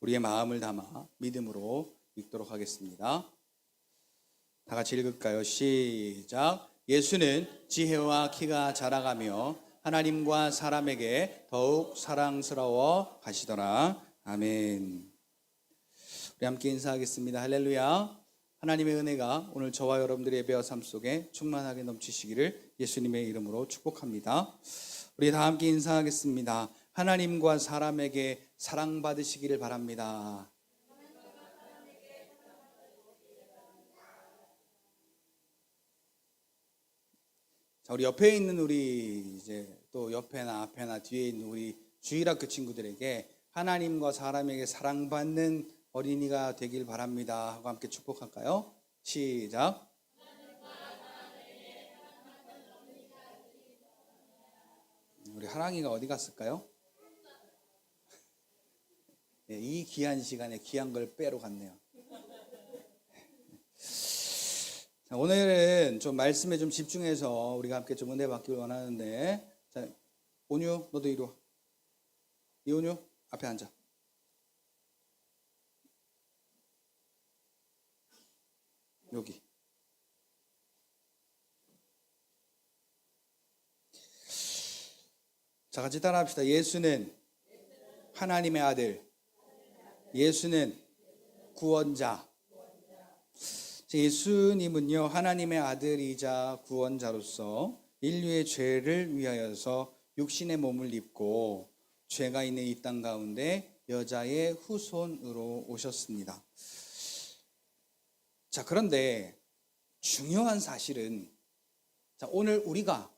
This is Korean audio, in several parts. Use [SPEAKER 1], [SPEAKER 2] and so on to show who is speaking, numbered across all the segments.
[SPEAKER 1] 우리의 마음을 담아 믿음으로 읽도록 하겠습니다. 다 같이 읽을까요? 시작. 예수는 지혜와 키가 자라가며 하나님과 사람에게 더욱 사랑스러워 가시더라. 아멘. 우리 함께 인사하겠습니다. 할렐루야. 하나님의 은혜가 오늘 저와 여러분들의 예배와 삶 속에 충만하게 넘치시기를 예수님의 이름으로 축복합니다. 우리 다 함께 인사하겠습니다. 하나님과 사람에게 사랑받으시기를 바랍니다. 자, 우리 옆에 있는 우리 이제 또 옆에나 앞에나 뒤에 있는 우리 주일학교 친구들에게 하나님과 사람에게 사랑받는 어린이가 되길 바랍니다 하고 함께 축복할까요? 시작. 우리 하랑이가 어디 갔을까요? 네, 이 귀한 시간에 귀한 걸 빼러 갔네요. 자, 오늘은 좀 말씀에 좀 집중해서 우리가 함께 좀 은혜 받기를 원하는데, 자, 온유 너도 이리 와. 이온유 앞에 앉아. 여기. 자, 같이 따라합시다. 예수는 하나님의 아들. 예수는 구원자. 예수님은요, 하나님의 아들이자 구원자로서 인류의 죄를 위하여서 육신의 몸을 입고 죄가 있는 이 땅 가운데 여자의 후손으로 오셨습니다. 자, 그런데 중요한 사실은, 자, 오늘 우리가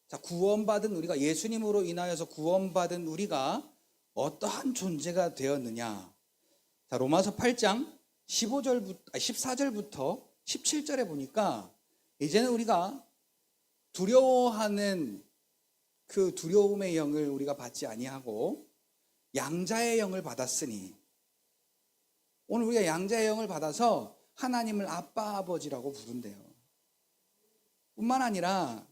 [SPEAKER 1] 자, 구원받은 우리가, 예수님으로 인하여서 구원받은 우리가 어떠한 존재가 되었느냐. 자, 로마서 8장 14절부터 17절에 보니까 이제는 우리가 두려워하는 그 두려움의 영을 우리가 받지 아니하고 양자의 영을 받았으니, 오늘 우리가 양자의 영을 받아서 하나님을 아빠 아버지라고 부른대요. 뿐만 아니라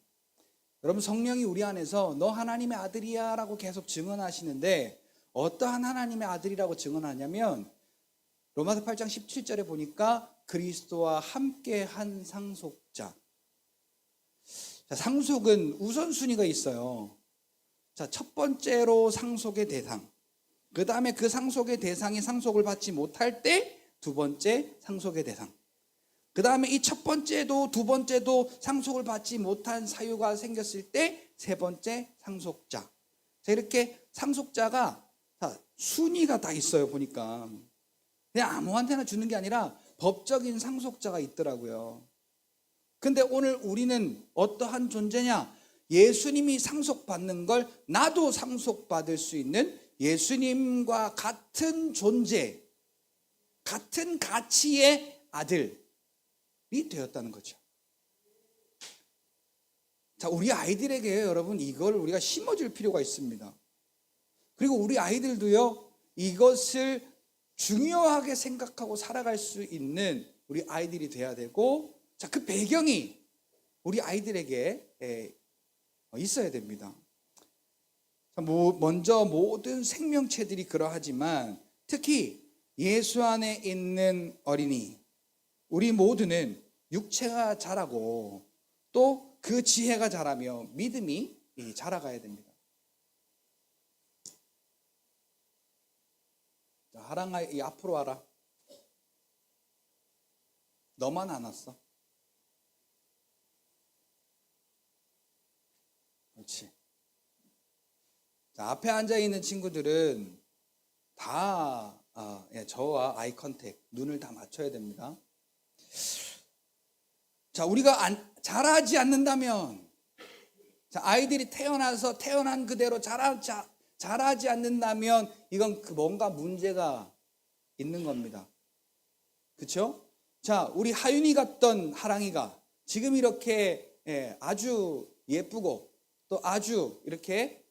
[SPEAKER 1] 여러분, 성령이 우리 안에서 너 하나님의 아들이야 라고 계속 증언하시는데, 어떠한 하나님의 아들이라고 증언하냐면 로마서 8장 17절에 보니까 그리스도와 함께 한 상속자. 자, 상속은 우선순위가 있어요. 자, 첫 번째로 상속의 대상, 그 다음에 그 상속의 대상이 상속을 받지 못할 때 두 번째 상속의 대상, 그 다음에 이 첫 번째도 두 번째도 상속을 받지 못한 사유가 생겼을 때 세 번째 상속자. 자, 이렇게 상속자가 순위가 다 있어요. 보니까 그냥 아무한테나 주는 게 아니라 법적인 상속자가 있더라고요. 근데 오늘 우리는 어떠한 존재냐? 예수님이 상속받는 걸 나도 상속받을 수 있는 예수님과 같은 존재, 같은 가치의 아들이 되었다는 거죠. 자, 우리 아이들에게 여러분 이걸 우리가 심어줄 필요가 있습니다. 그리고 우리 아이들도요, 이것을 중요하게 생각하고 살아갈 수 있는 우리 아이들이 돼야 되고, 자, 그 배경이 우리 아이들에게 있어야 됩니다. 먼저 모든 생명체들이 그러하지만 특히 예수 안에 있는 어린이, 우리 모두는 육체가 자라고 또 그 지혜가 자라며 믿음이 자라가야 됩니다. 자, 하랑아, 이 앞으로 와라. 너만 안 왔어. 그렇지. 자, 앞에 앉아 있는 친구들은 다 저와 아이 컨택, 눈을 다 맞춰야 됩니다. 자, 우리가 잘하지 않는다면, 자, 아이들이 태어난 그대로 잘하지 않는다면 이건 뭔가 문제가 있는 겁니다. 그렇죠? 자, 우리 하윤이 같던 하랑이가 지금 이렇게 아주 예쁘고 또 아주 이렇게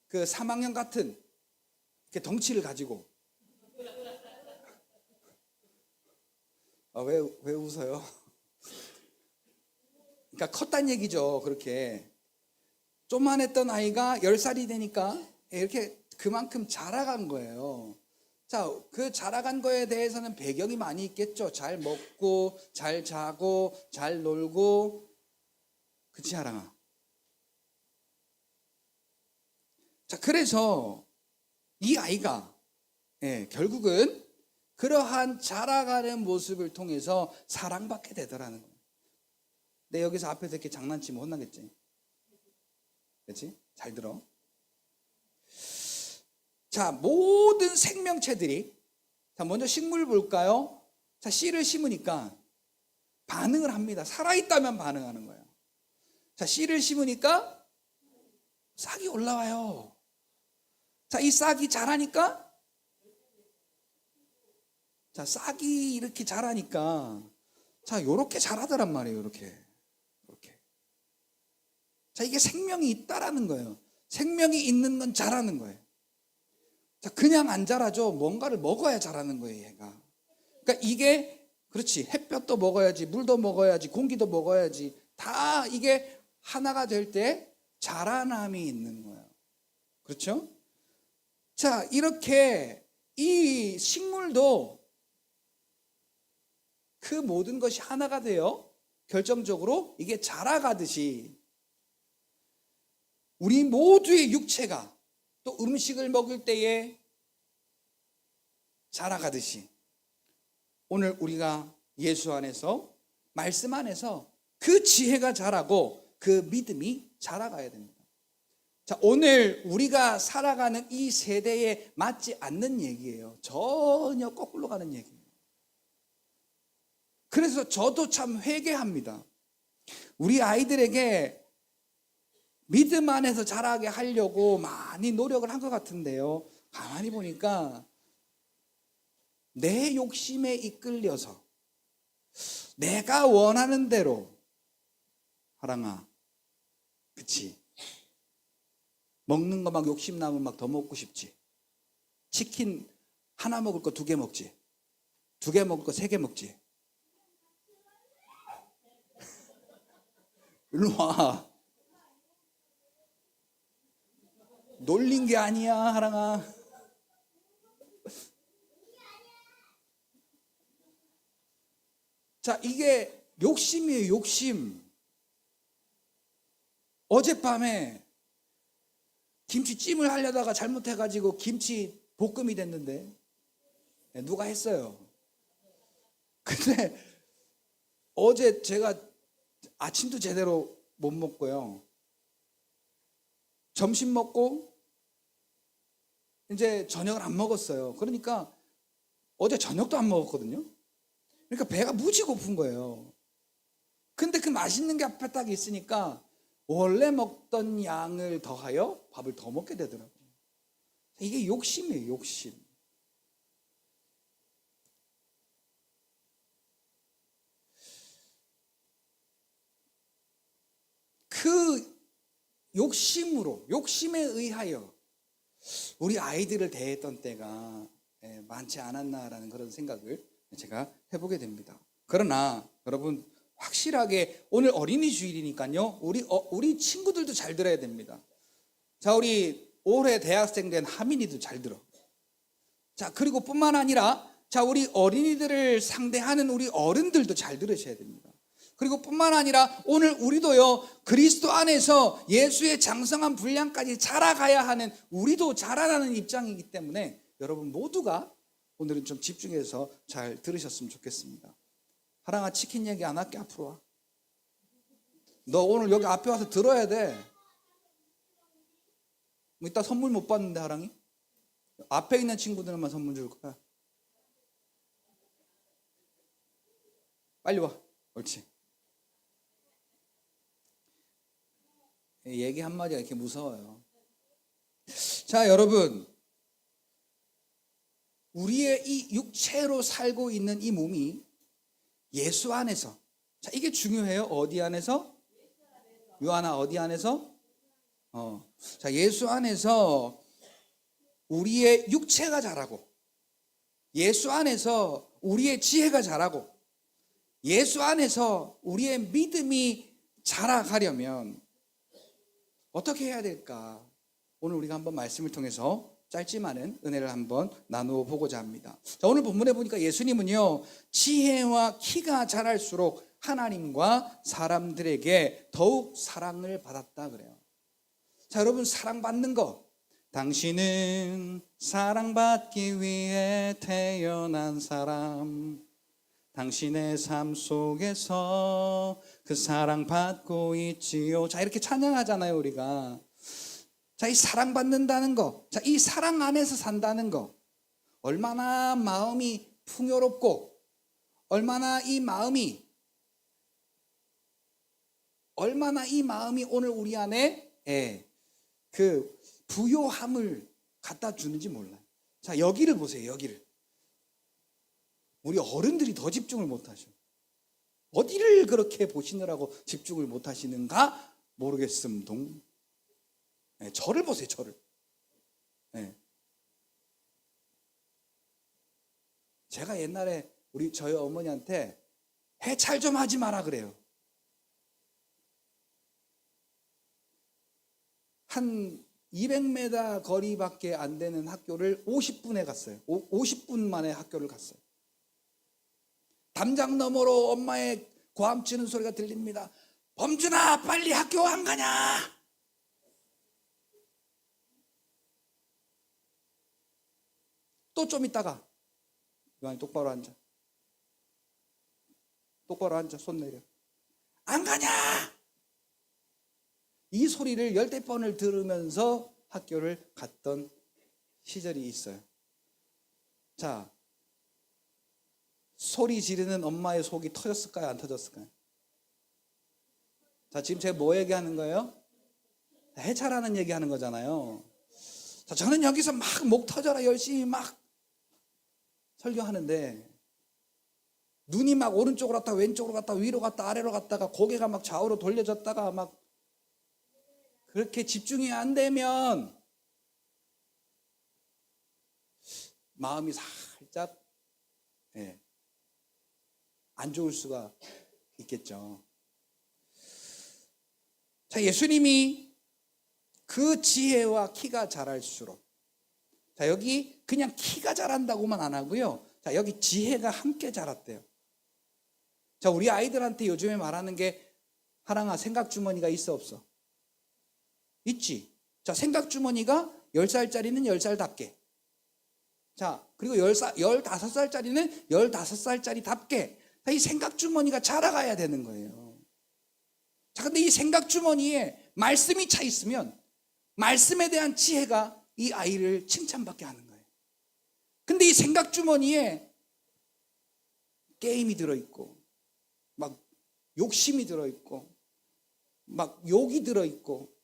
[SPEAKER 1] 그 3학년 같은 이렇게 덩치를 가지고, 왜 웃어요? 그러니까 컸단 얘기죠. 그렇게 조그만했던 아이가 10살이 되니까 이렇게 그만큼 자라간 거예요. 자, 그 자라간 거에 대해서는 배경이 많이 있겠죠. 잘 먹고, 잘 자고, 잘 놀고. 그치, 하랑아? 자, 그래서 이 아이가 결국은 그러한 자라가는 모습을 통해서 사랑받게 되더라는 거예요. 근데 여기서 앞에서 이렇게 장난치면 혼나겠지? 그렇지? 잘 들어. 자, 모든 생명체들이, 자, 먼저 식물 볼까요? 자, 씨를 심으니까 반응을 합니다. 살아있다면 반응하는 거예요. 자, 씨를 심으니까 싹이 올라와요. 자, 이 싹이 자라니까, 자, 싹이 이렇게 자라니까, 자, 요렇게 자라더란 말이에요. 요렇게. 자, 이게 생명이 있다라는 거예요. 생명이 있는 건 자라는 거예요. 자, 그냥 안 자라죠. 뭔가를 먹어야 자라는 거예요, 얘가. 그러니까 이게, 그렇지. 햇볕도 먹어야지, 물도 먹어야지, 공기도 먹어야지. 다 이게 하나가 될 때 자라남이 있는 거예요. 그렇죠? 자, 이렇게 이 식물도 그 모든 것이 하나가 되어 결정적으로 이게 자라가듯이 우리 모두의 육체가 또 음식을 먹을 때에 자라가듯이 오늘 우리가 예수 안에서, 말씀 안에서 그 지혜가 자라고 그 믿음이 자라가야 됩니다. 자, 오늘 우리가 살아가는 이 세대에 맞지 않는 얘기예요. 전혀 거꾸로 가는 얘기예요. 그래서 저도 참 회개합니다. 우리 아이들에게 믿음 안에서 자라게 하려고 많이 노력을 한 것 같은데요. 가만히 보니까 내 욕심에 이끌려서 내가 원하는 대로, 하랑아, 그치? 먹는 거 막 욕심 나면 막 더 먹고 싶지. 치킨 하나 먹을 거 2개 먹지. 2개 먹을 거 3개 먹지. 일로 와. 놀린 게 아니야, 하랑아. 자, 이게 욕심이에요, 욕심. 어젯밤에 김치찜을 하려다가 잘못해가지고 김치 볶음이 됐는데, 누가 했어요. 근데 어제 제가 아침도 제대로 못 먹고요. 점심 먹고 이제 저녁을 안 먹었어요. 그러니까 어제 저녁도 안 먹었거든요. 그러니까 배가 무지 고픈 거예요. 근데 그 맛있는 게 앞에 딱 있으니까 원래 먹던 양을 더하여 밥을 더 먹게 되더라고요. 이게 욕심이에요, 욕심. 그 욕심으로, 욕심에 의하여 우리 아이들을 대했던 때가 많지 않았나라는 그런 생각을 제가 해보게 됩니다. 그러나 여러분, 확실하게 오늘 어린이 주일이니까요, 우리 친구들도 잘 들어야 됩니다. 자, 우리 올해 대학생 된 하민이도 잘 들어. 자, 그리고 뿐만 아니라, 자, 우리 어린이들을 상대하는 우리 어른들도 잘 들으셔야 됩니다. 그리고 뿐만 아니라 오늘 우리도요, 그리스도 안에서 예수의 장성한 분량까지 자라가야 하는, 우리도 자라나는 입장이기 때문에 여러분 모두가 오늘은 좀 집중해서 잘 들으셨으면 좋겠습니다. 하랑아, 치킨 얘기 안 할게. 앞으로 와. 너 오늘 여기 앞에 와서 들어야 돼. 뭐 이따 선물 못 받는데, 하랑이? 앞에 있는 친구들만 선물 줄 거야. 빨리 와. 옳지. 얘기 한마디가 이렇게 무서워요. 자, 여러분, 우리의 이 육체로 살고 있는 이 몸이 예수 안에서, 자, 이게 중요해요. 어디 안에서? 요한아, 어디 안에서? 자, 예수 안에서 우리의 육체가 자라고, 예수 안에서 우리의 지혜가 자라고, 예수 안에서 우리의 믿음이 자라가려면 어떻게 해야 될까? 오늘 우리가 한번 말씀을 통해서 짧지만은 은혜를 한번 나누어 보고자 합니다. 자, 오늘 본문에 보니까 예수님은요, 지혜와 키가 자랄수록 하나님과 사람들에게 더욱 사랑을 받았다 그래요. 자, 여러분, 사랑받는 거, 당신은 사랑받기 위해 태어난 사람, 당신의 삶 속에서 그 사랑받고 있지요. 자, 이렇게 찬양하잖아요, 우리가. 자, 이 사랑받는다는 거, 자, 이 사랑 안에서 산다는 거, 얼마나 마음이 풍요롭고, 얼마나 이 마음이 오늘 우리 안에 그 부요함을 갖다 주는지 몰라요. 자, 여기를 보세요, 여기를. 우리 어른들이 더 집중을 못 하셔. 어디를 그렇게 보시느라고 집중을 못 하시는가 모르겠음동. 저를 보세요, 저를. 제가 옛날에 저희 어머니한테 해찰 좀 하지 마라 그래요. 한 200m 거리밖에 안 되는 학교를 50분에 갔어요. 50분 만에 학교를 갔어요. 담장 너머로 엄마의 고함 치는 소리가 들립니다. 범준아, 빨리 학교 안 가냐? 또 좀 있다가, 요한이 똑바로 앉아. 똑바로 앉아, 손 내려. 안 가냐? 이 소리를 열대 번을 들으면서 학교를 갔던 시절이 있어요. 자, 소리 지르는 엄마의 속이 터졌을까요? 안 터졌을까요? 자, 지금 제가 뭐 얘기하는 거예요? 해찰하는 얘기하는 거잖아요. 자, 저는 여기서 막 목 터져라 열심히 막 설교하는데, 눈이 막 오른쪽으로 갔다 왼쪽으로 갔다 위로 갔다 아래로 갔다가 고개가 막 좌우로 돌려졌다가 막 그렇게 집중이 안 되면 마음이 살짝 안 좋을 수가 있겠죠. 자, 예수님이 그 지혜와 키가 자랄수록, 자, 여기 그냥 키가 자란다고만 안 하고요. 자, 여기 지혜가 함께 자랐대요. 자, 우리 아이들한테 요즘에 말하는 게, 하랑아, 생각 주머니가 있어 없어? 있지. 자, 생각 주머니가 10살짜리는 10살답게. 자, 그리고 15살짜리는 15살짜리답게. 자, 이 생각 주머니가 자라가야 되는 거예요. 자, 근데 이 생각 주머니에 말씀이 차 있으면 말씀에 대한 지혜가 이 아이를 칭찬받게 하는 거예요. 근데 이 생각 주머니에 게임이 들어있고, 막 욕심이 들어있고, 막 욕이 들어있고,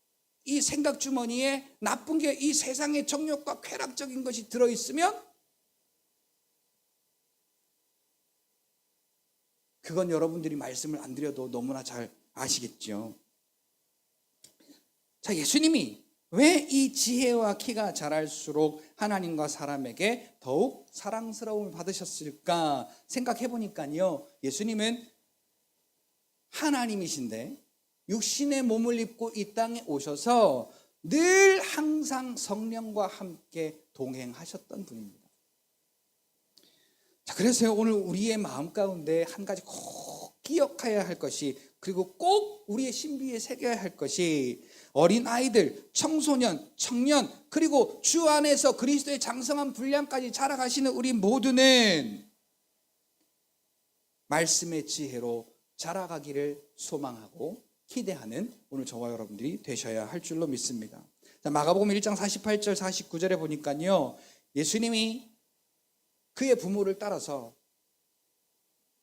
[SPEAKER 1] 이 생각 주머니에 나쁜 게, 이 세상의 정욕과 쾌락적인 것이 들어있으면 그건 여러분들이 말씀을 안 드려도 너무나 잘 아시겠죠. 자, 예수님이 왜 이 지혜와 키가 자랄수록 하나님과 사람에게 더욱 사랑스러움을 받으셨을까 생각해 보니까요, 예수님은 하나님이신데 육신의 몸을 입고 이 땅에 오셔서 늘 항상 성령과 함께 동행하셨던 분입니다. 자, 그래서 오늘 우리의 마음 가운데 한 가지 꼭 기억해야 할 것이, 그리고 꼭 우리의 신비에 새겨야 할 것이, 어린 아이들, 청소년, 청년, 그리고 주 안에서 그리스도의 장성한 분량까지 자라가시는 우리 모두는 말씀의 지혜로 자라가기를 소망하고 기대하는 오늘 저와 여러분들이 되셔야 할 줄로 믿습니다. 자, 마가복음 1장 48절 49절에 보니까요, 예수님이 그의 부모를 따라서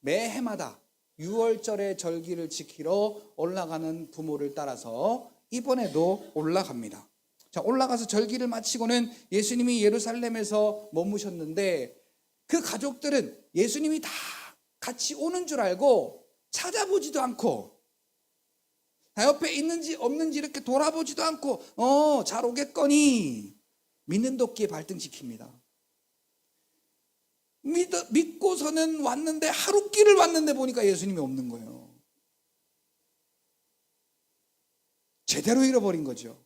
[SPEAKER 1] 매해마다 6월절의 절기를 지키러 올라가는 부모를 따라서 이번에도 올라갑니다. 자, 올라가서 절기를 마치고는 예수님이 예루살렘에서 머무셨는데, 그 가족들은 예수님이 다 같이 오는 줄 알고 찾아보지도 않고, 옆에 있는지 없는지 이렇게 돌아보지도 않고, 잘 오겠거니 믿는 도끼에 발등 지킵니다. 믿고서는 왔는데, 하루길을 왔는데 보니까 예수님이 없는 거예요. 제대로 잃어버린 거죠.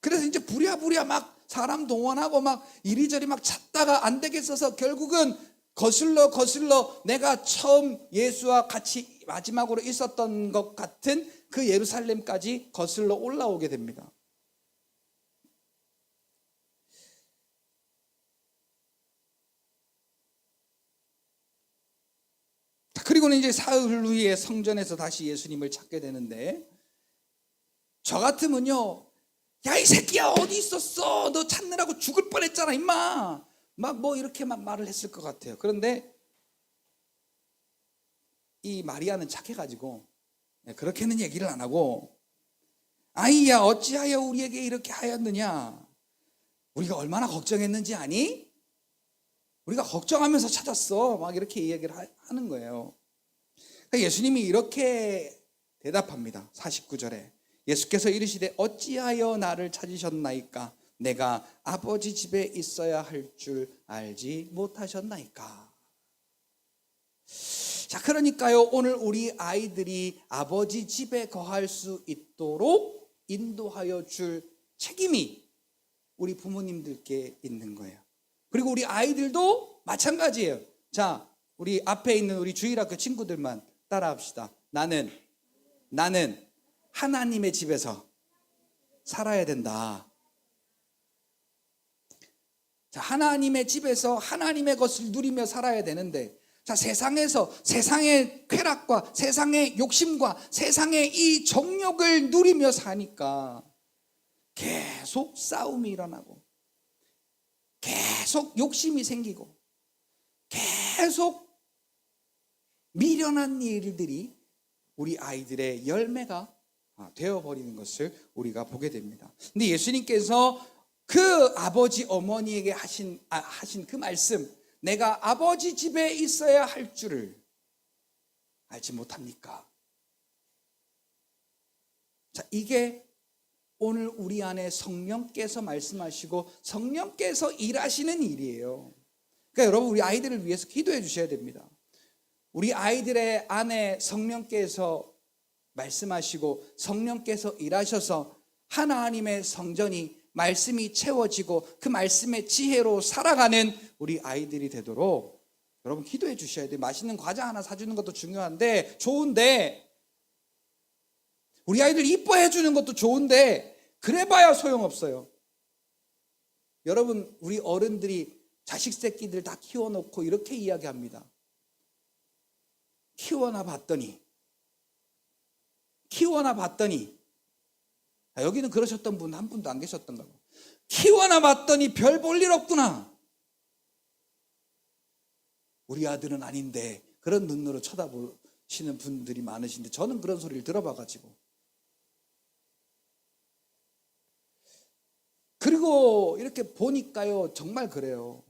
[SPEAKER 1] 그래서 이제 부랴부랴 막 사람 동원하고 막 이리저리 막 찾다가 안 되겠어서 결국은 거슬러 내가 처음 예수와 같이 마지막으로 있었던 것 같은 그 예루살렘까지 거슬러 올라오게 됩니다. 그리고는 이제 사흘 후에 성전에서 다시 예수님을 찾게 되는데, 저 같으면요, 야, 이 새끼야, 어디 있었어? 너 찾느라고 죽을 뻔했잖아, 임마. 막 뭐 이렇게 막 말을 했을 것 같아요. 그런데 이 마리아는 착해가지고 그렇게는 얘기를 안 하고, 아이야, 어찌하여 우리에게 이렇게 하였느냐? 우리가 얼마나 걱정했는지 아니? 우리가 걱정하면서 찾았어. 막 이렇게 이야기를 하는 거예요. 예수님이 이렇게 대답합니다. 49절에 예수께서 이르시되 어찌하여 나를 찾으셨나이까? 내가 아버지 집에 있어야 할 줄 알지 못하셨나이까? 자, 그러니까요, 오늘 우리 아이들이 아버지 집에 거할 수 있도록 인도하여 줄 책임이 우리 부모님들께 있는 거예요. 그리고 우리 아이들도 마찬가지예요. 자, 우리 앞에 있는 우리 주일학교 친구들만 따라합시다. 나는 하나님의 집에서 살아야 된다. 자, 하나님의 집에서 하나님의 것을 누리며 살아야 되는데, 자, 세상의 쾌락과 세상의 욕심과 세상의 이 정욕을 누리며 사니까 계속 싸움이 일어나고 계속 욕심이 생기고 계속 미련한 일들이 우리 아이들의 열매가 되어버리는 것을 우리가 보게 됩니다. 근데 예수님께서 그 아버지 어머니에게 하신 그 말씀, 내가 아버지 집에 있어야 할 줄을 알지 못합니까? 자, 이게 오늘 우리 안에 성령께서 말씀하시고 성령께서 일하시는 일이에요. 그러니까 여러분, 우리 아이들을 위해서 기도해 주셔야 됩니다. 우리 아이들의 안에 성령께서 말씀하시고 성령께서 일하셔서 하나님의 성전이 말씀이 채워지고 그 말씀의 지혜로 살아가는 우리 아이들이 되도록 여러분 기도해 주셔야 돼요. 맛있는 과자 하나 사주는 것도 중요한데, 좋은데, 우리 아이들 이뻐해 주는 것도 좋은데 그래봐야 소용없어요. 여러분, 우리 어른들이 자식 새끼들 다 키워놓고 이렇게 이야기합니다. 키워나 봤더니 여기는 그러셨던 분 한 분도 안 계셨던가 봐. 키워나 봤더니 별 볼 일 없구나. 우리 아들은 아닌데, 그런 눈으로 쳐다보시는 분들이 많으신데, 저는 그런 소리를 들어봐가지고. 그리고 이렇게 보니까요, 정말 그래요.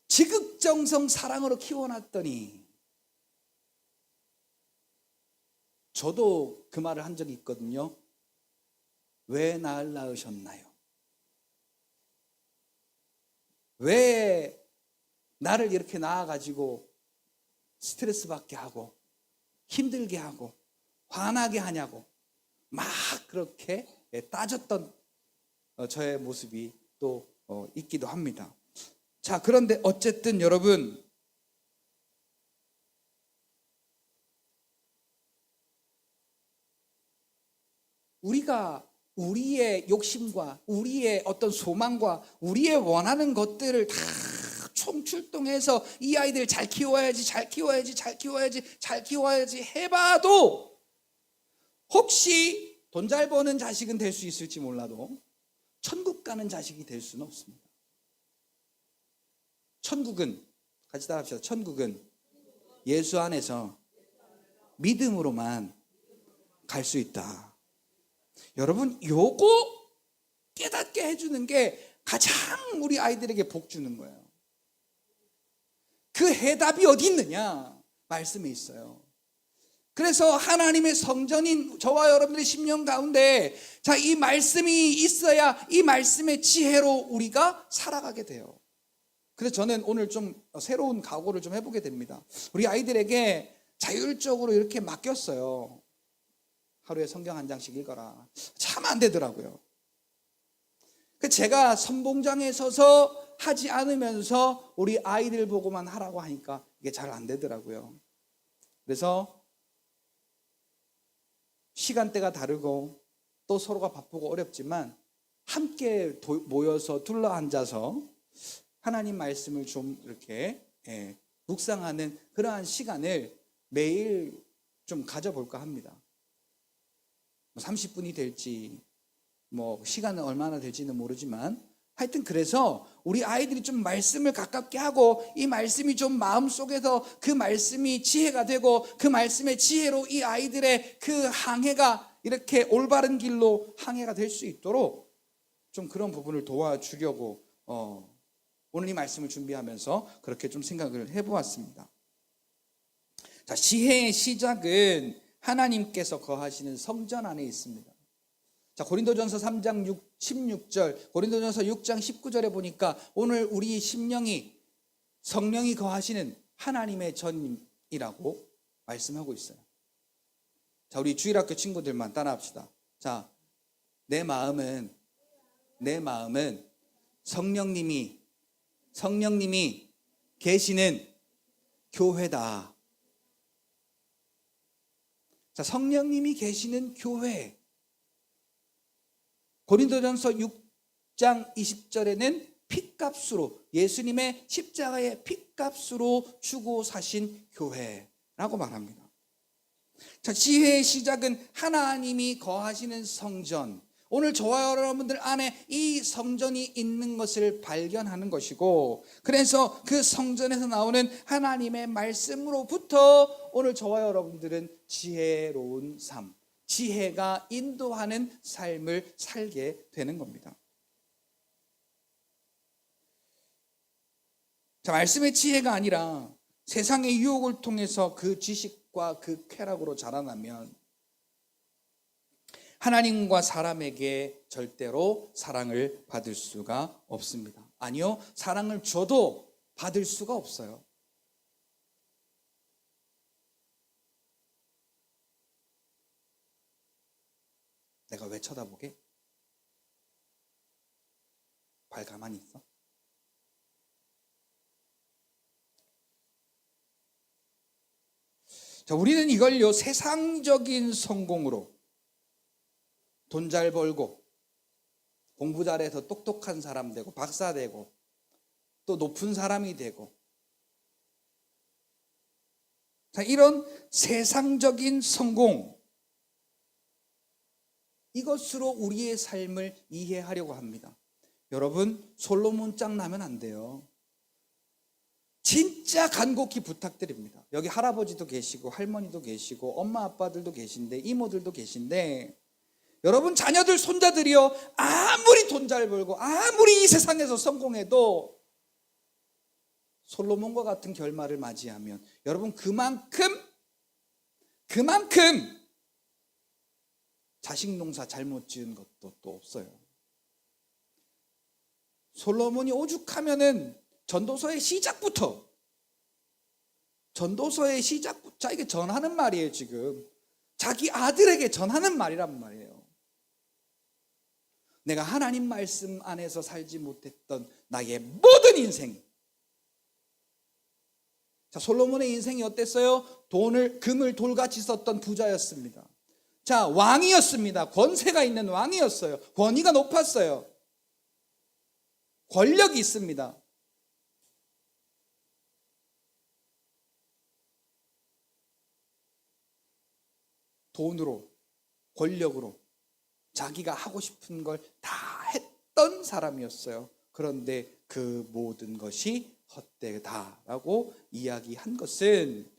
[SPEAKER 1] 지극정성 사랑으로 키워놨더니, 저도 그 말을 한 적이 있거든요. 왜 나를 낳으셨나요? 왜 나를 이렇게 낳아가지고 스트레스 받게 하고 힘들게 하고 화나게 하냐고 막 그렇게 따졌던 저의 모습이 또 있기도 합니다. 자, 그런데 어쨌든 여러분, 우리가 우리의 욕심과 우리의 어떤 소망과 우리의 원하는 것들을 다 총출동해서 이 아이들 잘 키워야지 해봐도 혹시 돈 잘 버는 자식은 될 수 있을지 몰라도 천국 가는 자식이 될 수는 없습니다. 천국은, 같이 따라합시다. 천국은 예수 안에서 믿음으로만 갈 수 있다. 여러분, 요거 깨닫게 해주는 게 가장 우리 아이들에게 복 주는 거예요. 그 해답이 어디 있느냐? 말씀에 있어요. 그래서 하나님의 성전인 저와 여러분들의 심령 가운데, 자, 이 말씀이 있어야 이 말씀의 지혜로 우리가 살아가게 돼요. 그래서 저는 오늘 좀 새로운 각오를 좀 해보게 됩니다. 우리 아이들에게 자율적으로 이렇게 맡겼어요. 하루에 성경 한 장씩 읽어라. 참 안 되더라고요. 제가 선봉장에 서서 하지 않으면서 우리 아이들 보고만 하라고 하니까 이게 잘 안 되더라고요. 그래서 시간대가 다르고 또 서로가 바쁘고 어렵지만 함께 모여서 둘러앉아서 하나님 말씀을 좀 이렇게 묵상하는 그러한 시간을 매일 좀 가져볼까 합니다. 30분이 될지 시간은 얼마나 될지는 모르지만 하여튼 그래서 우리 아이들이 좀 말씀을 가깝게 하고 이 말씀이 좀 마음속에서 그 말씀이 지혜가 되고 그 말씀의 지혜로 이 아이들의 그 항해가 이렇게 올바른 길로 항해가 될 수 있도록 좀 그런 부분을 도와주려고 오늘 이 말씀을 준비하면서 그렇게 좀 생각을 해보았습니다. 자, 지혜의 시작은 하나님께서 거하시는 성전 안에 있습니다. 자, 고린도전서 3장 16절, 고린도전서 6장 19절에 보니까 오늘 우리 심령이 성령이 거하시는 하나님의 전이라고 말씀하고 있어요. 자, 우리 주일학교 친구들만 따라합시다. 자, 내 마음은 성령님이 계시는 교회다. 자, 성령님이 계시는 교회. 고린도전서 6장 20절에는 핏값으로 예수님의 십자가의 핏값으로 주고 사신 교회라고 말합니다. 자, 지혜의 시작은 하나님이 거하시는 성전. 오늘 저와 여러분들 안에 이 성전이 있는 것을 발견하는 것이고, 그래서 그 성전에서 나오는 하나님의 말씀으로부터 오늘 저와 여러분들은 지혜로운 삶, 지혜가 인도하는 삶을 살게 되는 겁니다. 자, 말씀의 지혜가 아니라 세상의 유혹을 통해서 그 지식과 그 쾌락으로 자라나면 하나님과 사람에게 절대로 사랑을 받을 수가 없습니다. 아니요, 사랑을 줘도 받을 수가 없어요. 내가 왜 쳐다보게? 발 가만히 있어. 자, 우리는 이걸요, 세상적인 성공으로 돈 잘 벌고 공부 잘해서 똑똑한 사람 되고 박사 되고 또 높은 사람이 되고, 자, 이런 세상적인 성공, 이것으로 우리의 삶을 이해하려고 합니다. 여러분, 솔로몬 짱 나면 안 돼요. 진짜 간곡히 부탁드립니다. 여기 할아버지도 계시고 할머니도 계시고 엄마 아빠들도 계신데 이모들도 계신데, 여러분 자녀들 손자들이요, 아무리 돈 잘 벌고 아무리 이 세상에서 성공해도 솔로몬과 같은 결말을 맞이하면 여러분 그만큼 자식 농사 잘못 지은 것도 또 없어요. 솔로몬이 오죽하면은 전도서의 시작부터 자, 이게 전하는 말이에요. 지금 자기 아들에게 전하는 말이란 말이에요. 내가 하나님 말씀 안에서 살지 못했던 나의 모든 인생. 자, 솔로몬의 인생이 어땠어요? 금을 돌같이 썼던 부자였습니다. 자, 왕이었습니다. 권세가 있는 왕이었어요. 권위가 높았어요. 권력이 있습니다. 돈으로, 권력으로 자기가 하고 싶은 걸 다 했던 사람이었어요. 그런데 그 모든 것이 헛되다라고 이야기한 것은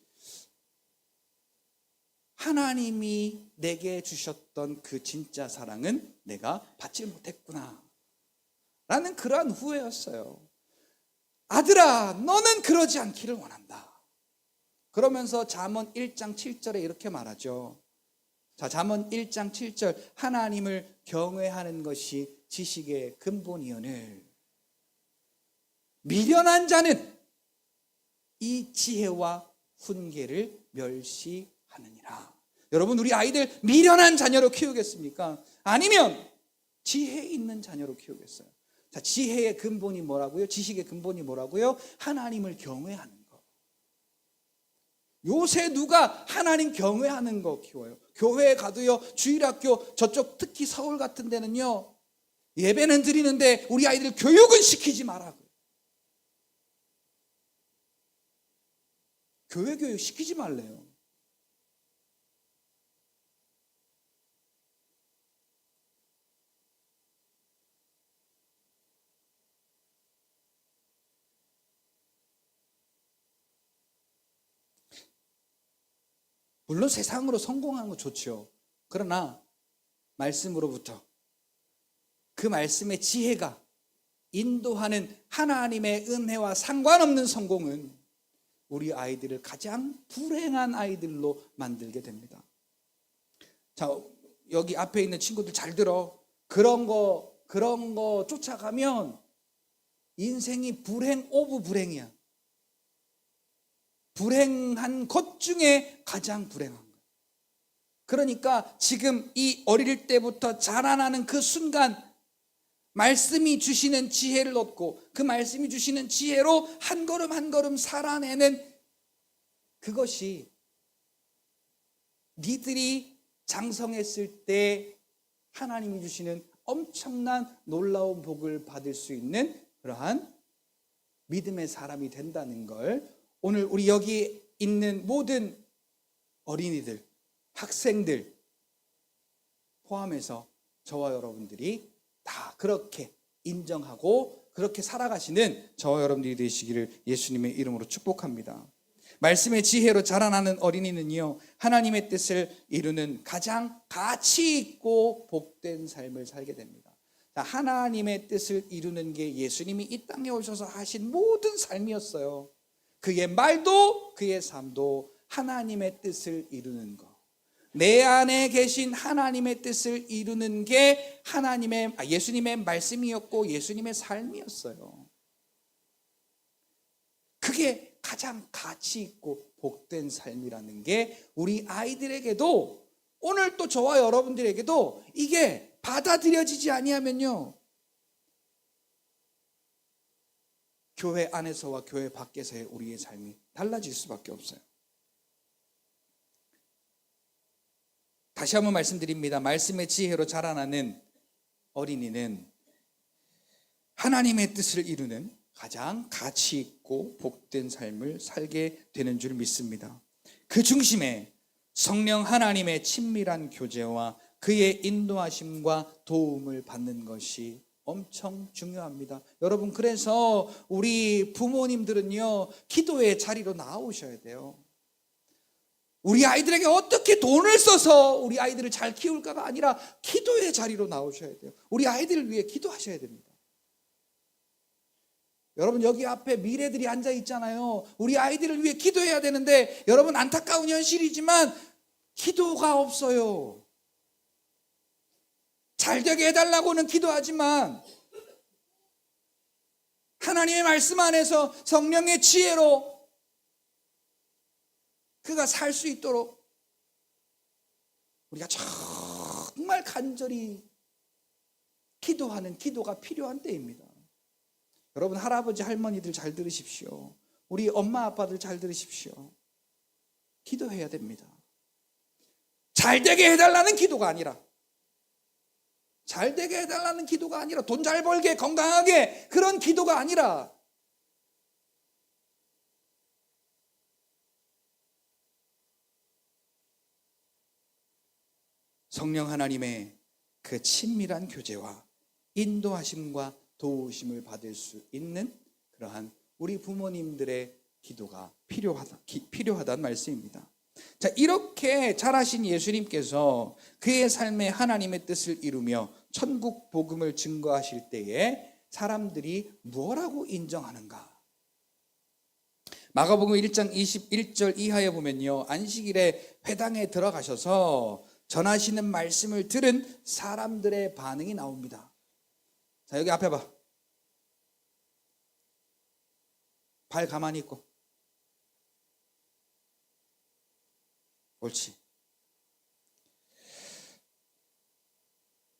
[SPEAKER 1] 하나님이 내게 주셨던 그 진짜 사랑은 내가 받지 못했구나 라는 그러한 후회였어요. 아들아, 너는 그러지 않기를 원한다. 그러면서 잠언 1장 7절에 이렇게 말하죠. 자, 잠언 1장 7절, 하나님을 경외하는 것이 지식의 근본이오늘 미련한 자는 이 지혜와 훈계를 멸시하느니라. 여러분, 우리 아이들 미련한 자녀로 키우겠습니까? 아니면 지혜 있는 자녀로 키우겠어요? 자, 지혜의 근본이 뭐라고요? 지식의 근본이 뭐라고요? 하나님을 경외하는 거. 요새 누가 하나님 경외하는 거 키워요? 교회에 가도요, 주일학교 저쪽 특히 서울 같은 데는요, 예배는 드리는데 우리 아이들 교육은 시키지 말라고요. 교회 교육 시키지 말래요. 물론 세상으로 성공하는 거 좋죠. 그러나 말씀으로부터 그 말씀의 지혜가 인도하는 하나님의 은혜와 상관없는 성공은 우리 아이들을 가장 불행한 아이들로 만들게 됩니다. 자, 여기 앞에 있는 친구들 잘 들어. 그런 거 쫓아가면 인생이 불행 오브 불행이야. 불행한 것 중에 가장 불행한 거예요. 그러니까 지금 이 어릴 때부터 자라나는 그 순간 말씀이 주시는 지혜를 얻고 그 말씀이 주시는 지혜로 한 걸음 한 걸음 살아내는 그것이 니들이 장성했을 때 하나님이 주시는 엄청난 놀라운 복을 받을 수 있는 그러한 믿음의 사람이 된다는 걸 오늘 우리 여기 있는 모든 어린이들, 학생들 포함해서 저와 여러분들이 다 그렇게 인정하고 그렇게 살아가시는 저와 여러분들이 되시기를 예수님의 이름으로 축복합니다. 말씀의 지혜로 자라나는 어린이는요, 하나님의 뜻을 이루는 가장 가치 있고 복된 삶을 살게 됩니다. 하나님의 뜻을 이루는 게 예수님이 이 땅에 오셔서 하신 모든 삶이었어요. 그의 말도 그의 삶도 하나님의 뜻을 이루는 것. 내 안에 계신 하나님의 뜻을 이루는 게 예수님의 말씀이었고 예수님의 삶이었어요. 그게 가장 가치 있고 복된 삶이라는 게 우리 아이들에게도 오늘 또 저와 여러분들에게도 이게 받아들여지지 아니하면요, 교회 안에서와 교회 밖에서의 우리의 삶이 달라질 수밖에 없어요. 다시 한번 말씀드립니다. 말씀의 지혜로 자라나는 어린이는 하나님의 뜻을 이루는 가장 가치 있고 복된 삶을 살게 되는 줄 믿습니다. 그 중심에 성령 하나님의 친밀한 교제와 그의 인도하심과 도움을 받는 것이 엄청 중요합니다. 여러분, 그래서 우리 부모님들은요, 기도의 자리로 나오셔야 돼요. 우리 아이들에게 어떻게 돈을 써서 우리 아이들을 잘 키울까가 아니라 기도의 자리로 나오셔야 돼요. 우리 아이들을 위해 기도하셔야 됩니다. 여러분, 여기 앞에 미래들이 앉아 있잖아요. 우리 아이들을 위해 기도해야 되는데 여러분, 안타까운 현실이지만 기도가 없어요. 잘 되게 해달라고는 기도하지만 하나님의 말씀 안에서 성령의 지혜로 그가 살 수 있도록 우리가 정말 간절히 기도하는 기도가 필요한 때입니다. 여러분, 할아버지 할머니들 잘 들으십시오. 우리 엄마 아빠들 잘 들으십시오. 기도해야 됩니다. 잘 되게 해달라는 기도가 아니라, 잘 되게 해달라는 기도가 아니라, 돈 잘 벌게 건강하게 그런 기도가 아니라, 성령 하나님의 그 친밀한 교제와 인도하심과 도우심을 받을 수 있는 그러한 우리 부모님들의 기도가 필요하다는 말씀입니다. 자, 이렇게 잘하신 예수님께서 그의 삶에 하나님의 뜻을 이루며 천국 복음을 증거하실 때에 사람들이 뭐라고 인정하는가? 마가복음 1장 21절 이하에 보면요, 안식일에 회당에 들어가셔서 전하시는 말씀을 들은 사람들의 반응이 나옵니다. 자, 여기 앞에 봐. 발 가만히 있고. 옳지.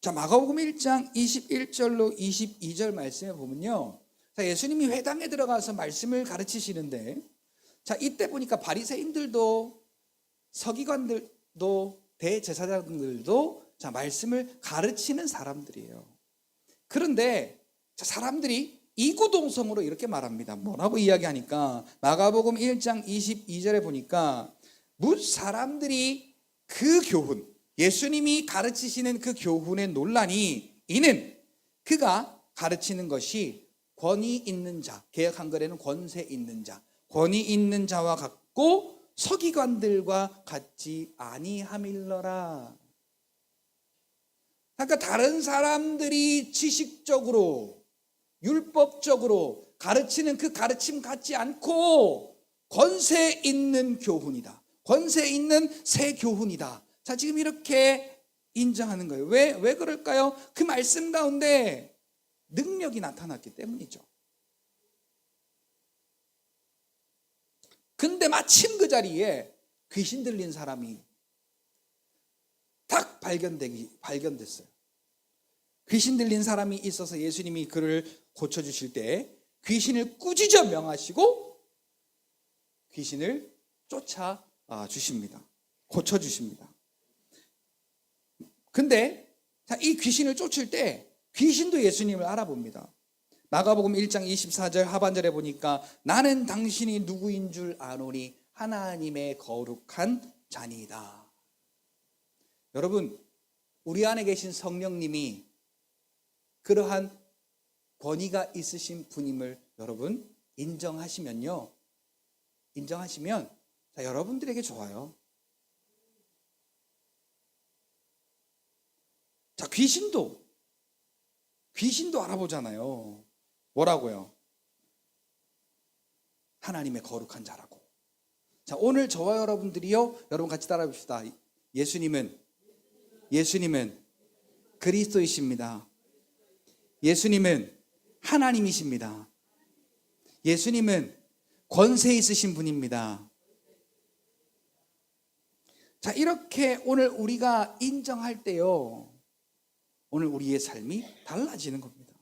[SPEAKER 1] 자, 마가복음 1장 21절로 22절 말씀에 보면요, 자, 예수님이 회당에 들어가서 말씀을 가르치시는데, 자, 이때 보니까 바리새인들도 서기관들도 대제사장들도 자, 말씀을 가르치는 사람들이에요. 그런데 자, 사람들이 이구동성으로 이렇게 말합니다. 뭐라고 이야기하니까 마가복음 1장 22절에 보니까 사람들이 그 교훈, 예수님이 가르치시는 그 교훈의 논란이 이는 그가 가르치는 것이 권위 있는 자, 개역 한글에는 권세 있는 자, 권위 있는 자와 같고 서기관들과 같지 아니함일러라. 그러니까 다른 사람들이 지식적으로 율법적으로 가르치는 그 가르침 같지 않고 권세 있는 교훈이다, 권세 있는 새 교훈이다. 자, 지금 이렇게 인정하는 거예요. 왜 그럴까요? 그 말씀 가운데 능력이 나타났기 때문이죠. 근데 마침 그 자리에 귀신 들린 사람이 딱 발견됐어요. 귀신 들린 사람이 있어서 예수님이 그를 고쳐주실 때 귀신을 꾸짖어 명하시고 귀신을 쫓아 주십니다. 고쳐주십니다. 근데 이 귀신을 쫓을 때 귀신도 예수님을 알아봅니다. 마가복음 1장 24절 하반절에 보니까 나는 당신이 누구인 줄 아노니 하나님의 거룩한 자니이다. 여러분, 우리 안에 계신 성령님이 그러한 권위가 있으신 분임을 여러분 인정하시면 자, 여러분들에게 좋아요. 자, 귀신도 알아보잖아요. 뭐라고요? 하나님의 거룩한 자라고. 자, 오늘 저와 여러분들이요, 여러분 같이 따라해 봅시다. 예수님은 그리스도이십니다. 예수님은 하나님이십니다. 예수님은 권세 있으신 분입니다. 자, 이렇게 오늘 우리가 인정할 때요, 오늘 우리의 삶이 달라지는 겁니다.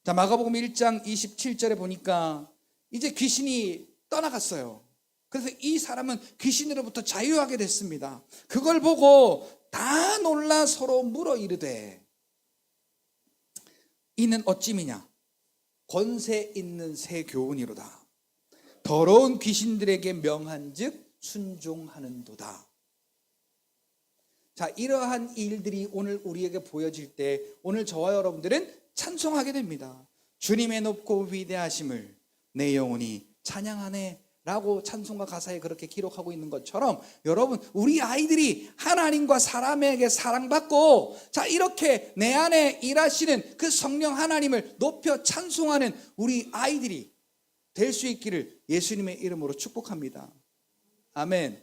[SPEAKER 1] 자, 마가복음 1장 27절에 보니까 이제 귀신이 떠나갔어요. 그래서 이 사람은 귀신으로부터 자유하게 됐습니다. 그걸 보고 다 놀라 서로 물어 이르되 이는 어찌미냐? 권세 있는 새 교훈이로다. 더러운 귀신들에게 명한즉 순종하는도다. 자, 이러한 일들이 오늘 우리에게 보여질 때 오늘 저와 여러분들은 찬송하게 됩니다. 주님의 높고 위대하심을 내 영혼이 찬양하네 라고 찬송가 가사에 그렇게 기록하고 있는 것처럼 여러분, 우리 아이들이 하나님과 사람에게 사랑받고 자, 이렇게 내 안에 일하시는 그 성령 하나님을 높여 찬송하는 우리 아이들이 될 수 있기를 예수님의 이름으로 축복합니다. 아멘.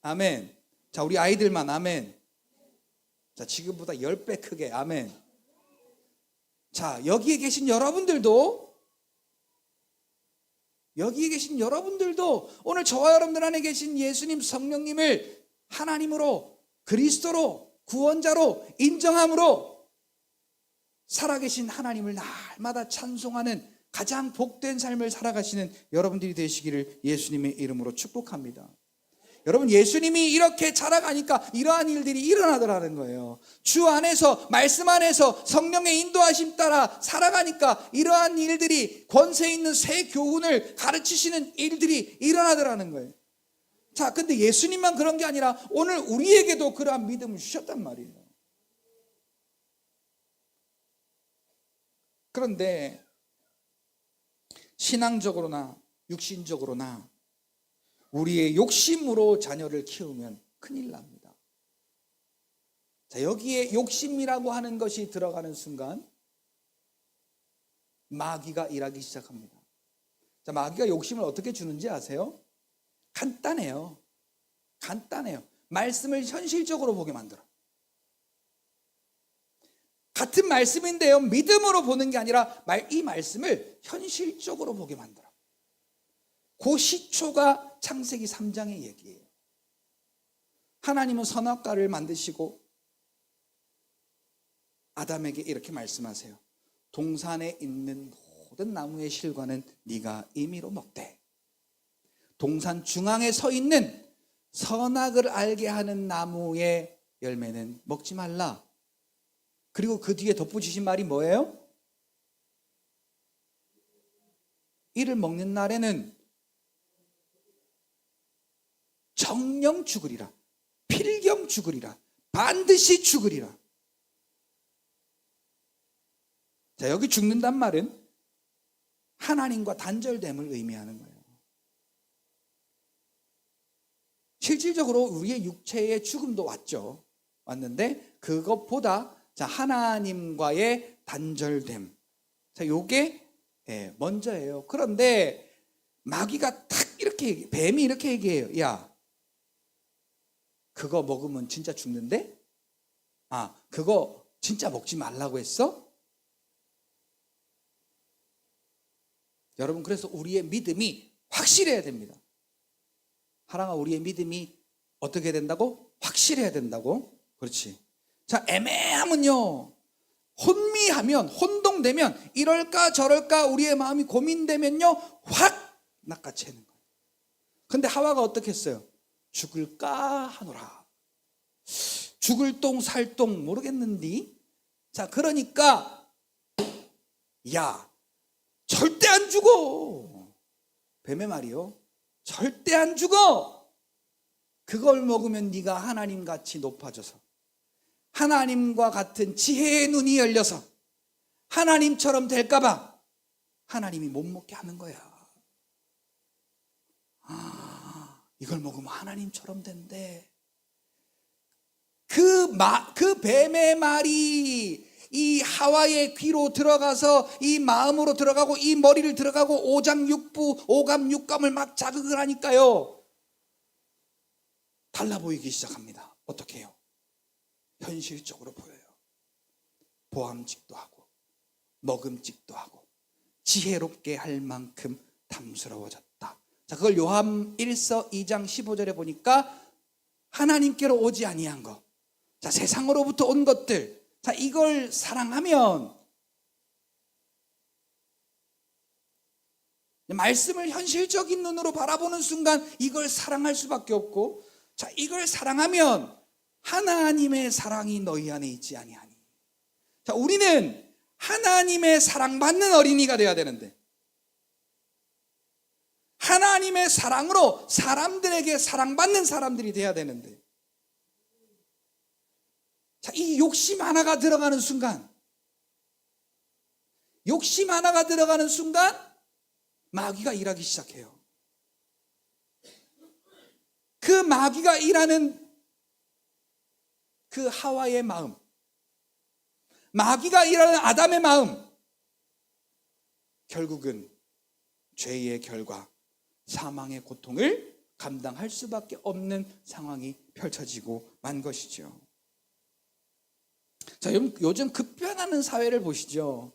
[SPEAKER 1] 아멘. 자, 우리 아이들만 아멘. 자, 지금보다 10배 크게 아멘. 자, 여기에 계신 여러분들도 오늘 저와 여러분들 안에 계신 예수님 성령님을 하나님으로, 그리스도로, 구원자로 인정함으로 살아계신 하나님을 날마다 찬송하는 가장 복된 삶을 살아가시는 여러분들이 되시기를 예수님의 이름으로 축복합니다. 여러분, 예수님이 이렇게 자라가니까 이러한 일들이 일어나더라는 거예요. 주 안에서, 말씀 안에서 성령의 인도하심 따라 살아가니까 이러한 일들이, 권세 있는 새 교훈을 가르치시는 일들이 일어나더라는 거예요. 자, 근데 예수님만 그런 게 아니라 오늘 우리에게도 그러한 믿음을 주셨단 말이에요. 그런데 신앙적으로나 육신적으로나 우리의 욕심으로 자녀를 키우면 큰일 납니다. 자, 여기에 욕심이라고 하는 것이 들어가는 순간 마귀가 일하기 시작합니다. 자, 마귀가 욕심을 어떻게 주는지 아세요? 간단해요. 말씀을 현실적으로 보게 만들어요. 같은 말씀인데요, 믿음으로 보는 게 아니라 이 말씀을 현실적으로 보게 만들어요. 그 시초가 창세기 3장의 얘기예요. 하나님은 선악과를 만드시고 아담에게 이렇게 말씀하세요. 동산에 있는 모든 나무의 실과는 네가 임의로 먹되 동산 중앙에 서 있는 선악을 알게 하는 나무의 열매는 먹지 말라. 그리고 그 뒤에 덧붙이신 말이 뭐예요? 이를 먹는 날에는 정령 죽으리라. 필경 죽으리라. 반드시 죽으리라. 자, 여기 죽는단 말은 하나님과 단절됨을 의미하는 거예요. 실질적으로 우리의 육체의 죽음도 왔는데 그것보다 자, 하나님과의 단절됨. 자, 요게 먼저예요. 그런데 마귀가 탁 이렇게, 뱀이 이렇게 얘기해요. 야, 그거 먹으면 진짜 죽는데? 아, 그거 진짜 먹지 말라고 했어? 여러분, 그래서 우리의 믿음이 확실해야 됩니다. 하랑아, 우리의 믿음이 어떻게 된다고? 확실해야 된다고? 그렇지. 자, 애매하면요, 혼미하면, 혼동되면, 이럴까 저럴까 우리의 마음이 고민되면요, 확 낚아채는 거예요. 근데 하와가 어떻게 했어요? 죽을까 하노라. 죽을 똥 살 똥 모르겠는디. 자, 그러니까 야, 절대 안 죽어. 뱀의 말이요. 절대 안 죽어. 그걸 먹으면 네가 하나님같이 높아져서 하나님과 같은 지혜의 눈이 열려서 하나님처럼 될까봐 하나님이 못 먹게 하는 거야. 아, 이걸 먹으면 하나님처럼 된대. 그 뱀의 말이 이 하와의 귀로 들어가서 이 마음으로 들어가고 이 머리를 들어가고 오장육부, 오감, 육감을 막 자극을 하니까요, 달라 보이기 시작합니다. 어떻게 해요? 현실적으로 보여요. 보암직도 하고 먹음직도 하고 지혜롭게 할 만큼 탐스러워졌다. 자, 그걸 요한 1서 2장 15절에 보니까 하나님께로 오지 아니한 것, 자, 세상으로부터 온 것들, 자, 이걸 사랑하면 말씀을 현실적인 눈으로 바라보는 순간 이걸 사랑할 수밖에 없고, 자, 이걸 사랑하면 하나님의 사랑이 너희 안에 있지 아니하니. 자, 우리는 하나님의 사랑받는 어린이가 되어야 되는데, 하나님의 사랑으로 사람들에게 사랑받는 사람들이 되어야 되는데, 자, 이 욕심 하나가 들어가는 순간, 욕심 하나가 들어가는 순간 마귀가 일하기 시작해요. 그 마귀가 일하는 그 하와의 마음, 마귀가 일하는 아담의 마음, 결국은 죄의 결과, 사망의 고통을 감당할 수밖에 없는 상황이 펼쳐지고 만 것이죠. 자, 요즘 급변하는 사회를 보시죠.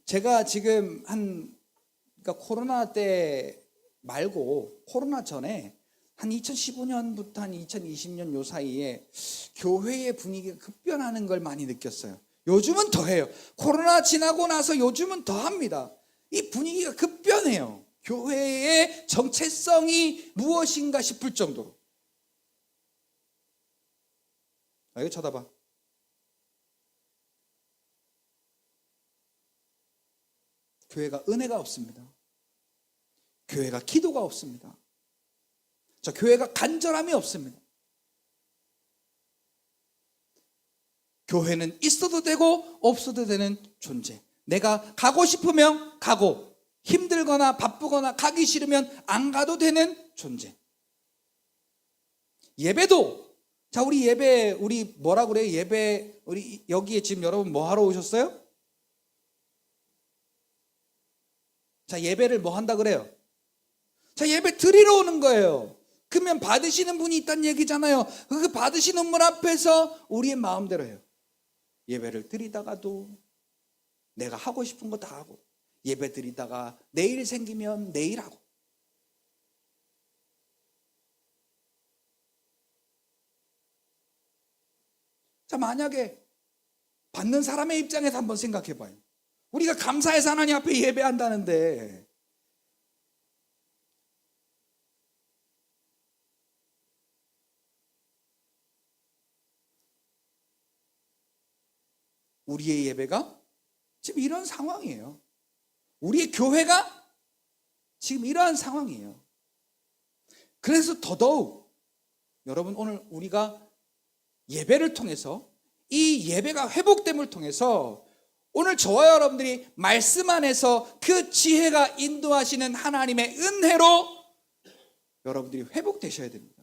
[SPEAKER 1] 제가 지금 그러니까 코로나 때 말고 코로나 전에 한 2015년부터 한 2020년 요 사이에 교회의 분위기가 급변하는 걸 많이 느꼈어요. 요즘은 더해요. 코로나 지나고 나서 요즘은 더합니다. 이 분위기가 급변해요. 교회의 정체성이 무엇인가 싶을 정도로. 아, 이거 쳐다봐. 교회가 은혜가 없습니다. 교회가 기도가 없습니다. 자, 교회가 간절함이 없습니다. 교회는 있어도 되고 없어도 되는 존재. 내가 가고 싶으면 가고, 힘들거나 바쁘거나 가기 싫으면 안 가도 되는 존재. 예배도, 자, 우리 예배, 우리 뭐라 그래요? 예배, 우리 여기에 지금 여러분 뭐 하러 오셨어요? 자, 예배를 뭐 한다 그래요? 자, 예배 드리러 오는 거예요. 그러면 받으시는 분이 있다는 얘기잖아요. 그 받으시는 분 앞에서 우리의 마음대로 해요. 예배를 드리다가도 내가 하고 싶은 거 다 하고, 예배 드리다가 내일 생기면 내일 하고. 자, 만약에 받는 사람의 입장에서 한번 생각해 봐요. 우리가 감사해서 하나님 앞에 예배한다는데 우리의 예배가 지금 이런 상황이에요. 우리의 교회가 지금 이러한 상황이에요. 그래서 더더욱 여러분, 오늘 우리가 예배를 통해서, 이 예배가 회복됨을 통해서 오늘 저와 여러분들이 말씀 안에서 그 지혜가 인도하시는 하나님의 은혜로 여러분들이 회복되셔야 됩니다.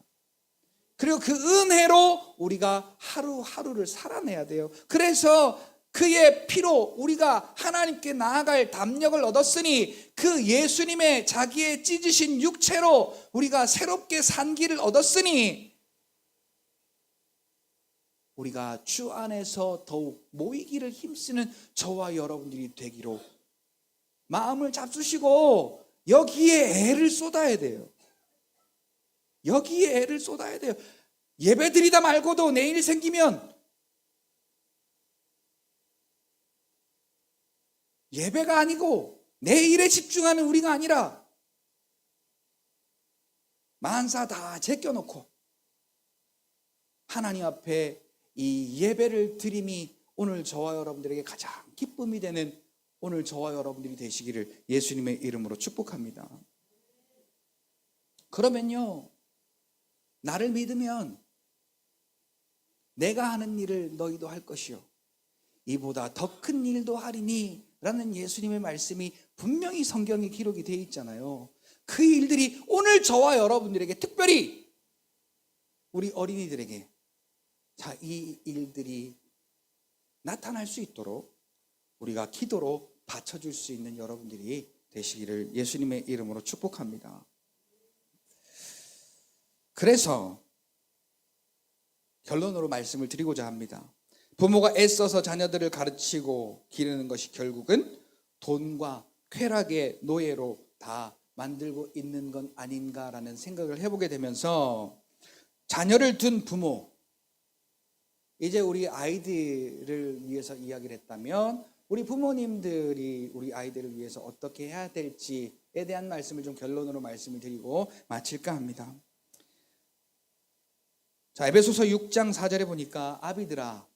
[SPEAKER 1] 그리고 그 은혜로 우리가 하루하루를 살아내야 돼요. 그래서 그의 피로 우리가 하나님께 나아갈 담력을 얻었으니, 그 예수님의 자기의 찢으신 육체로 우리가 새롭게 산 길을 얻었으니, 우리가 주 안에서 더욱 모이기를 힘쓰는 저와 여러분들이 되기로 마음을 잡수시고 여기에 애를 쏟아야 돼요. 여기에 애를 쏟아야 돼요. 예배 드리다 말고도 내일 생기면 예배가 아니고 내 일에 집중하는 우리가 아니라 만사 다 제껴놓고 하나님 앞에 이 예배를 드림이 오늘 저와 여러분들에게 가장 기쁨이 되는 오늘 저와 여러분들이 되시기를 예수님의 이름으로 축복합니다. 그러면요, 나를 믿으면 내가 하는 일을 너희도 할 것이요 이보다 더 큰 일도 하리니 라는 예수님의 말씀이 분명히 성경에 기록이 되어 있잖아요. 그 일들이 오늘 저와 여러분들에게, 특별히 우리 어린이들에게 이 일들이 나타날 수 있도록 우리가 기도로 받쳐줄 수 있는 여러분들이 되시기를 예수님의 이름으로 축복합니다. 그래서 결론으로 말씀을 드리고자 합니다. 부모가 애써서 자녀들을 가르치고 기르는 것이 결국은 돈과 쾌락의 노예로 다 만들고 있는 건 아닌가라는 생각을 해보게 되면서, 자녀를 둔 부모, 이제 우리 아이들을 위해서 이야기를 했다면 우리 부모님들이 우리 아이들을 위해서 어떻게 해야 될지에 대한 말씀을 좀 결론으로 말씀을 드리고 마칠까 합니다. 자, 에베소서 6장 4절에 보니까 아비들아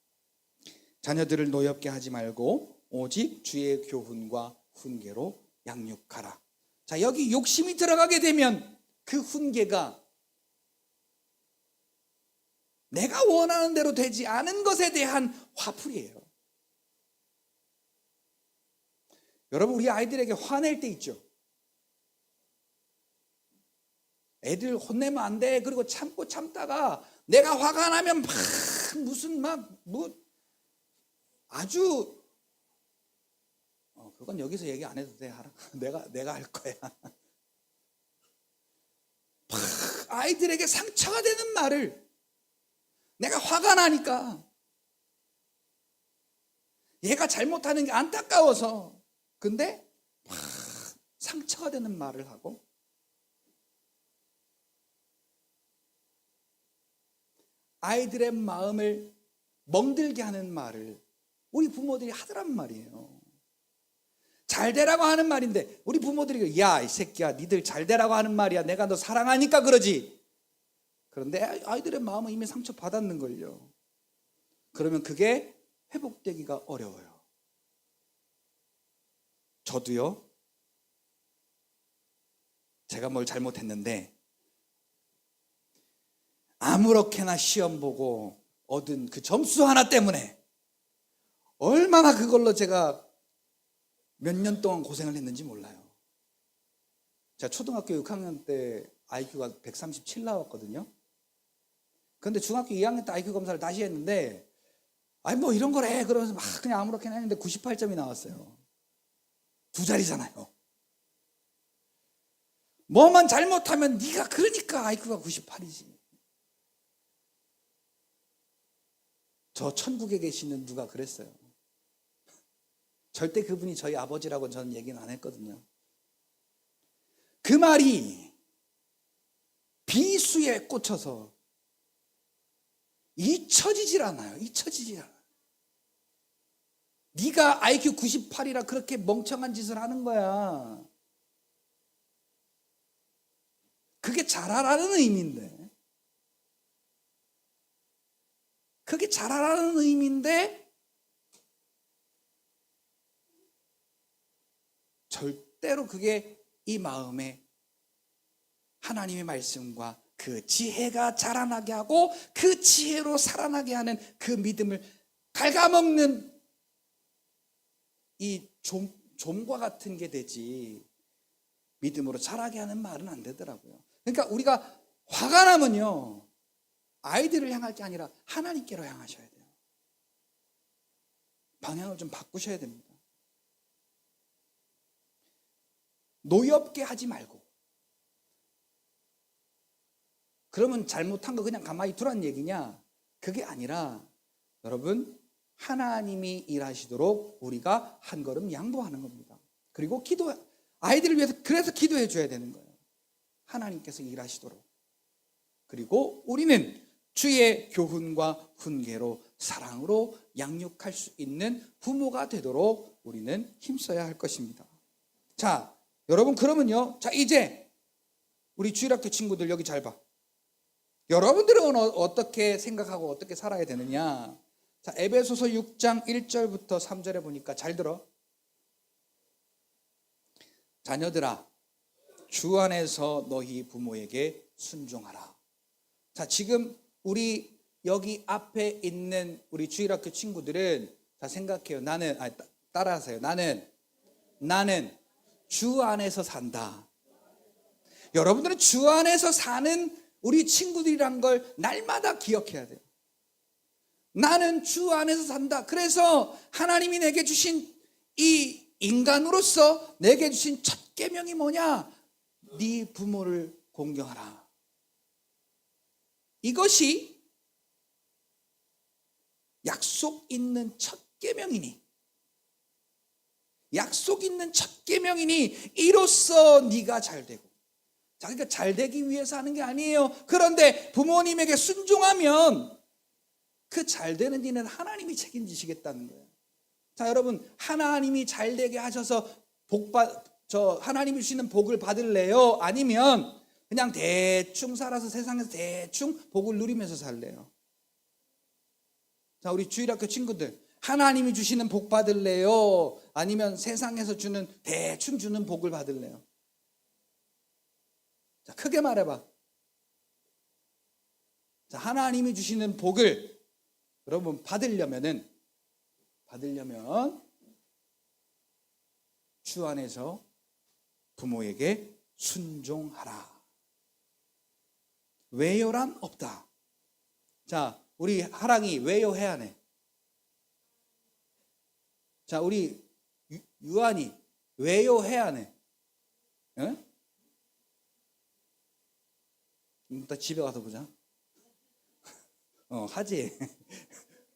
[SPEAKER 1] 자녀들을 노엽게 하지 말고 오직 주의 교훈과 훈계로 양육하라. 자, 여기 욕심이 들어가게 되면 그 훈계가 내가 원하는 대로 되지 않은 것에 대한 화풀이에요. 여러분, 우리 아이들에게 화낼 때 있죠. 애들 혼내면 안 돼. 그리고 참다가 내가 화가 나면 막 무슨 아주 그건 여기서 얘기 안 해도 돼. 내가 할 거야. 막 아이들에게 상처가 되는 말을, 내가 화가 나니까 얘가 잘못하는 게 안타까워서, 근데 막 상처가 되는 말을 하고, 아이들의 마음을 멍들게 하는 말을 우리 부모들이 하더란 말이에요. 잘 되라고 하는 말인데 우리 부모들이 야, 이 새끼야, 니들 잘 되라고 하는 말이야. 내가 너 사랑하니까 그러지. 그런데 아이들의 마음은 이미 상처 받았는걸요. 그러면 그게 회복되기가 어려워요. 저도요, 제가 뭘 잘못했는데 아무렇게나 시험 보고 얻은 그 점수 하나 때문에 얼마나 그걸로 제가 몇 년 동안 고생을 했는지 몰라요. 제가 초등학교 6학년 때 IQ가 137 나왔거든요. 그런데 중학교 2학년 때 IQ 검사를 다시 했는데 아니 뭐 이런 걸 해 그러면서 막 그냥 아무렇게나 했는데 98점이 나왔어요. 두 자리잖아요. 뭐만 잘못하면 네가 그러니까 IQ가 98이지. 저 천국에 계시는 누가 그랬어요. 절대 그분이 저희 아버지라고 저는 얘기는 안 했거든요. 그 말이 비수에 꽂혀서 잊혀지질 않아요. 네가 IQ 98이라 그렇게 멍청한 짓을 하는 거야. 그게 잘하라는 의미인데. 그게 잘하라는 의미인데 절대로 그게 이 마음에 하나님의 말씀과 그 지혜가 자라나게 하고 그 지혜로 살아나게 하는 그 믿음을 갉아먹는 이 좀과 같은 게 되지 믿음으로 자라게 하는 말은 안 되더라고요. 그러니까 우리가 화가 나면요 아이들을 향할 게 아니라 하나님께로 향하셔야 돼요. 방향을 좀 바꾸셔야 됩니다. 노엽게 하지 말고 그러면 잘못한 거 그냥 가만히 두란 얘기냐? 그게 아니라 여러분 하나님이 일하시도록 우리가 한 걸음 양보하는 겁니다. 그리고 아이들을 위해서 그래서 기도해 줘야 되는 거예요. 하나님께서 일하시도록. 그리고 우리는 주의 교훈과 훈계로 사랑으로 양육할 수 있는 부모가 되도록 우리는 힘써야 할 것입니다. 자, 여러분 그러면요. 자, 이제 우리 주일학교 친구들 여기 잘 봐. 여러분들은 어떻게 생각하고 어떻게 살아야 되느냐? 자, 에베소서 6장 1절부터 3절에 보니까 잘 들어. 자녀들아, 주 안에서 너희 부모에게 순종하라. 자, 지금 우리 여기 앞에 있는 우리 주일학교 친구들은 자, 생각해요. 따라하세요. 나는 주 안에서 산다. 여러분들은 주 안에서 사는 우리 친구들이란 걸 날마다 기억해야 돼요. 나는 주 안에서 산다. 그래서 하나님이 내게 주신 이 인간으로서 내게 주신 첫 계명이 뭐냐? 네 부모를 공경하라. 이것이 약속 있는 첫 계명이니 이로써 네가 잘 되고 자기가 잘 되기 위해서 하는 게 아니에요. 그런데 부모님에게 순종하면 그 잘 되는 일은 하나님이 책임지시겠다는 거예요. 자, 여러분 하나님이 잘 되게 하셔서 하나님이 주시는 복을 받을래요? 아니면 그냥 대충 살아서 세상에서 대충 복을 누리면서 살래요? 자, 우리 주일학교 친구들 하나님이 주시는 복 받을래요? 아니면 세상에서 대충 주는 복을 받을래요? 자, 크게 말해봐. 자, 하나님이 주시는 복을 여러분 받으려면 주 안에서 부모에게 순종하라. 외요란 없다. 자, 우리 하랑이 외요해야 하네. 자, 우리 유한이 외요해야 하네. 응? 이따 집에 가서 보자. 하지.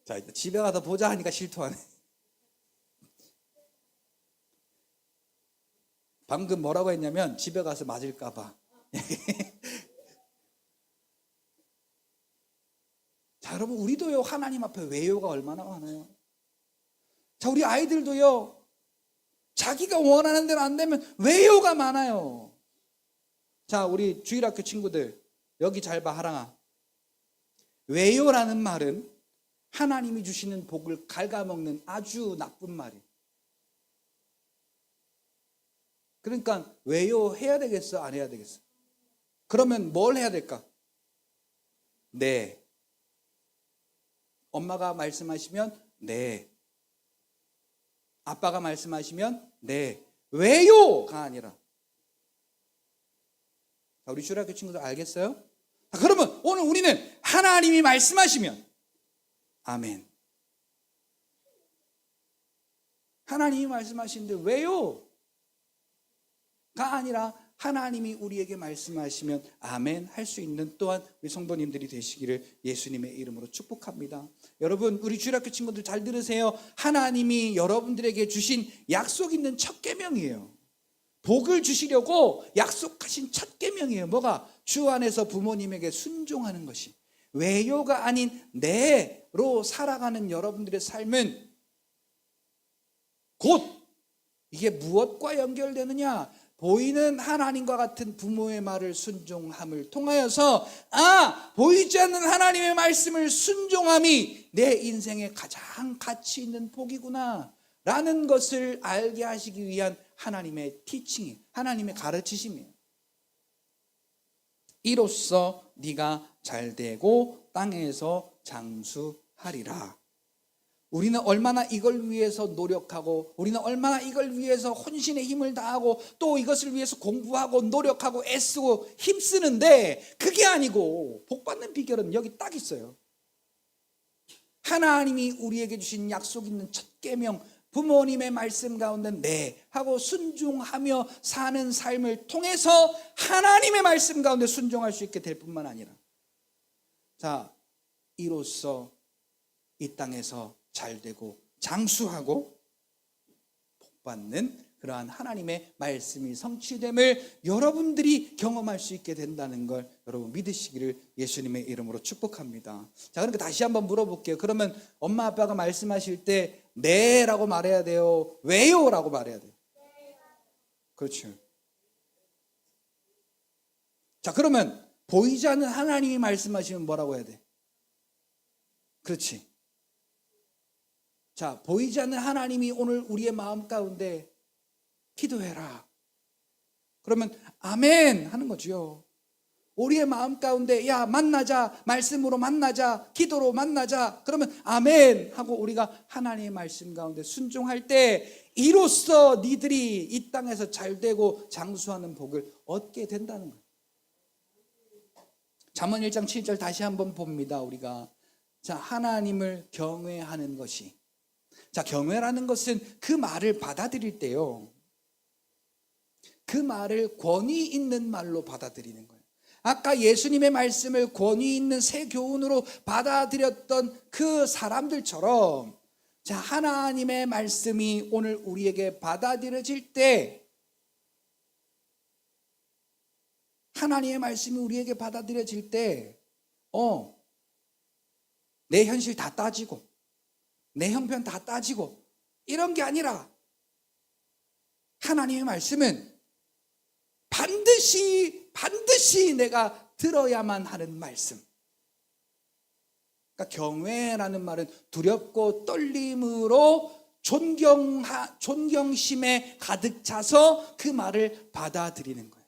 [SPEAKER 1] 자, 이따 집에 가서 보자 하니까 실토하네. 방금 뭐라고 했냐면 집에 가서 맞을까 봐. 자, 여러분 우리도요 하나님 앞에 외요가 얼마나 많아요. 자, 우리 아이들도요 자기가 원하는 대로 안 되면 외요가 많아요. 자, 우리 주일학교 친구들 여기 잘 봐. 하랑아, 외요라는 말은 하나님이 주시는 복을 갉아먹는 아주 나쁜 말이에요. 그러니까 외요해야 되겠어? 안 해야 되겠어? 그러면 뭘 해야 될까? 네. 엄마가 말씀하시면 네. 아빠가 말씀하시면 네. 왜요가 아니라. 자, 우리 주일학교 친구들 알겠어요? 자, 그러면 오늘 우리는 하나님이 말씀하시면 아멘. 하나님이 말씀하시는데 왜요? 가 아니라 하나님이 우리에게 말씀하시면 아멘 할 수 있는 또한 우리 성도님들이 되시기를 예수님의 이름으로 축복합니다. 여러분 우리 주일학교 친구들 잘 들으세요. 하나님이 여러분들에게 주신 약속 있는 첫 계명이에요. 복을 주시려고 약속하신 첫 계명이에요. 뭐가? 주 안에서 부모님에게 순종하는 것이. 외요가 아닌 내로 살아가는 여러분들의 삶은 곧 이게 무엇과 연결되느냐? 보이는 하나님과 같은 부모의 말을 순종함을 통하여서 보이지 않는 하나님의 말씀을 순종함이 내 인생의 가장 가치 있는 복이구나 라는 것을 알게 하시기 위한 하나님의 티칭이, 하나님의 가르치심이에요. 이로써 네가 잘되고 땅에서 장수하리라. 우리는 얼마나 이걸 위해서 노력하고, 우리는 얼마나 이걸 위해서 혼신의 힘을 다하고, 또 이것을 위해서 공부하고 노력하고 애쓰고 힘쓰는데, 그게 아니고 복받는 비결은 여기 딱 있어요. 하나님이 우리에게 주신 약속 있는 첫 계명, 부모님의 말씀 가운데 네 하고 순종하며 사는 삶을 통해서 하나님의 말씀 가운데 순종할 수 있게 될 뿐만 아니라, 자, 이로써 이 땅에서 잘되고 장수하고 복받는 그러한 하나님의 말씀이 성취됨을 여러분들이 경험할 수 있게 된다는 걸 여러분 믿으시기를 예수님의 이름으로 축복합니다. 자, 그러니까 다시 한번 물어볼게요. 그러면 엄마 아빠가 말씀하실 때 네 라고 말해야 돼요? 왜요? 라고 말해야 돼요? 그렇죠. 자, 그러면 보이지 않는 하나님이 말씀하시면 뭐라고 해야 돼? 그렇지. 자, 보이지 않는 하나님이 오늘 우리의 마음 가운데 기도해라. 그러면 아멘 하는 거죠. 우리의 마음 가운데 야 만나자, 말씀으로 만나자, 기도로 만나자. 그러면 아멘 하고 우리가 하나님의 말씀 가운데 순종할 때 이로써 니들이 이 땅에서 잘되고 장수하는 복을 얻게 된다는 거예요. 잠언 1장 7절 다시 한번 봅니다. 우리가 자, 하나님을 경외하는 것이, 자, 경외라는 것은 그 말을 받아들일 때요, 그 말을 권위 있는 말로 받아들이는 거예요. 아까 예수님의 말씀을 권위 있는 새 교훈으로 받아들였던 그 사람들처럼, 자, 하나님의 말씀이 오늘 우리에게 받아들여질 때, 하나님의 말씀이 우리에게 받아들여질 때, 내 현실 다 따지고, 내 형편 다 따지고, 이런 게 아니라, 하나님의 말씀은 반드시 내가 들어야만 하는 말씀. 그러니까 경외라는 말은 두렵고 떨림으로 존경심에 가득 차서 그 말을 받아들이는 거예요.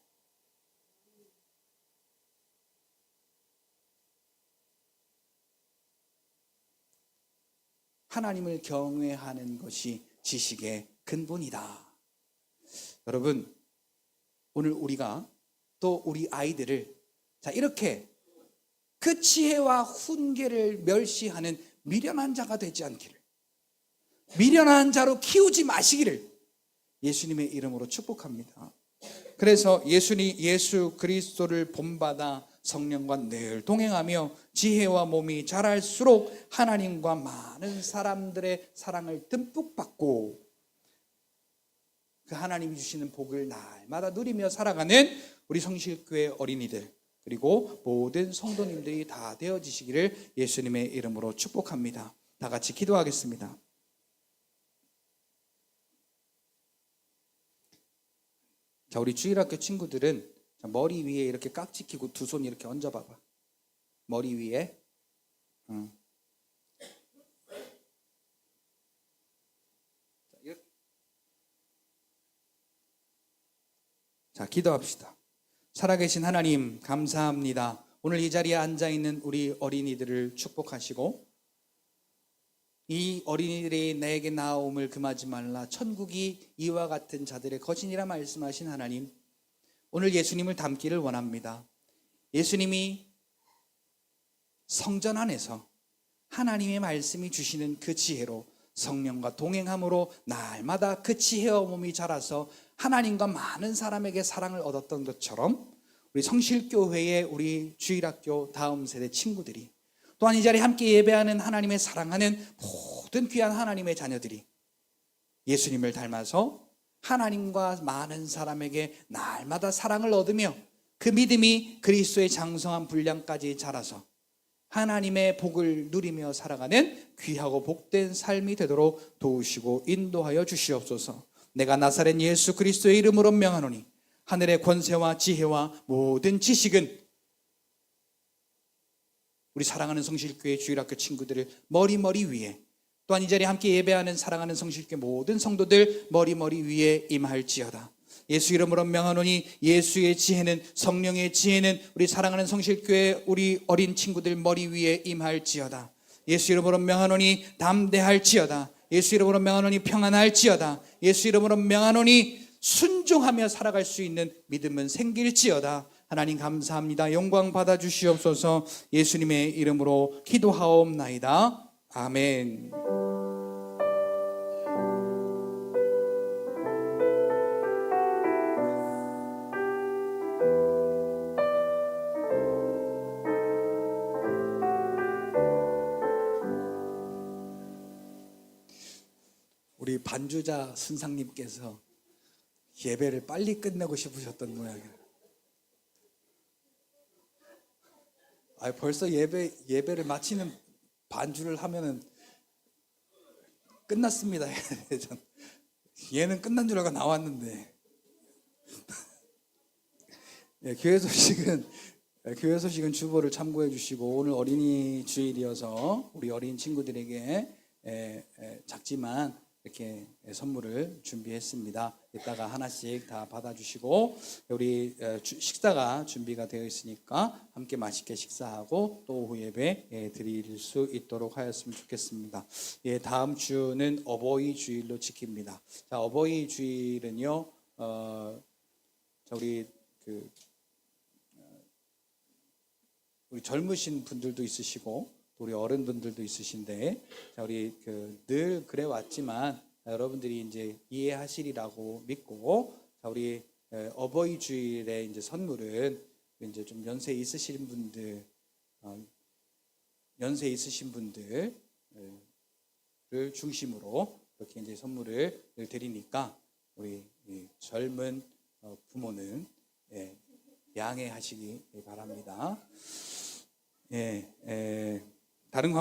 [SPEAKER 1] 하나님을 경외하는 것이 지식의 근본이다. 여러분, 오늘 우리가 또 우리 아이들을 자, 이렇게 그 지혜와 훈계를 멸시하는 미련한 자가 되지 않기를, 미련한 자로 키우지 마시기를 예수님의 이름으로 축복합니다. 그래서 예수 그리스도를 본받아 성령과 늘 동행하며 지혜와 몸이 자랄수록 하나님과 많은 사람들의 사랑을 듬뿍 받고 그 하나님이 주시는 복을 날마다 누리며 살아가는 우리 성실교회 어린이들, 그리고 모든 성도님들이 다 되어지시기를 예수님의 이름으로 축복합니다. 다 같이 기도하겠습니다. 자, 우리 주일학교 친구들은 머리 위에 이렇게 깍지 끼고 두 손 이렇게 얹어봐봐. 머리 위에. 자, 기도합시다. 살아계신 하나님, 감사합니다. 오늘 이 자리에 앉아있는 우리 어린이들을 축복하시고, 이 어린이들이 내게 나옴을 금하지 말라, 천국이 이와 같은 자들의 거신이라 말씀하신 하나님, 오늘 예수님을 닮기를 원합니다. 예수님이 성전 안에서 하나님의 말씀이 주시는 그 지혜로 성령과 동행함으로 날마다 그 지혜와 몸이 자라서 하나님과 많은 사람에게 사랑을 얻었던 것처럼, 우리 성실교회의 우리 주일학교 다음 세대 친구들이, 또한 이 자리에 함께 예배하는 하나님의 사랑하는 모든 귀한 하나님의 자녀들이 예수님을 닮아서 하나님과 많은 사람에게 날마다 사랑을 얻으며 그 믿음이 그리스도의 장성한 분량까지 자라서 하나님의 복을 누리며 살아가는 귀하고 복된 삶이 되도록 도우시고 인도하여 주시옵소서. 내가 나사렛 예수 그리스도의 이름으로 명하노니 하늘의 권세와 지혜와 모든 지식은 우리 사랑하는 성실교회 주일학교 친구들을 머리 위에, 또한 이 자리에 함께 예배하는 사랑하는 성실교회 모든 성도들 머리 위에 임할지어다. 예수 이름으로 명하노니 예수의 지혜는, 성령의 지혜는 우리 사랑하는 성실교회 우리 어린 친구들 머리 위에 임할지어다. 예수 이름으로 명하노니 담대할지어다. 예수 이름으로 명하노니 평안할지어다. 예수 이름으로 명하노니 순종하며 살아갈 수 있는 믿음은 생길지어다. 하나님 감사합니다. 영광 받아 주시옵소서. 예수님의 이름으로 기도하옵나이다. 아멘. 우리 반주자 선상님께서 예배를 빨리 끝내고 싶으셨던 모양이에요. 벌써 예배를 마치는 반주를 하면은 끝났습니다. 얘는 끝난 줄 알고 나왔는데. 교회 소식은 주보를 참고해 주시고, 오늘 어린이 주일이어서 우리 어린 친구들에게 작지만 이렇게 선물을 준비했습니다. 이따가 하나씩 다 받아주시고, 우리 식사가 준비가 되어 있으니까 함께 맛있게 식사하고 또 오후 예배 드릴 수 있도록 하였으면 좋겠습니다. 다음 주는 어버이 주일로 지킵니다. 자, 어버이 주일은요, 우리 젊으신 분들도 있으시고 우리 어른분들도 있으신데, 자, 우리 늘 그래 왔지만 여러분들이 이제 이해하시리라고 믿고, 자, 우리 어버이 주일에 이제 선물은 이제 좀 연세 있으신 분들을 중심으로 이렇게 이제 선물을 드리니까 우리 젊은 부모는 양해하시기 바랍니다. 다른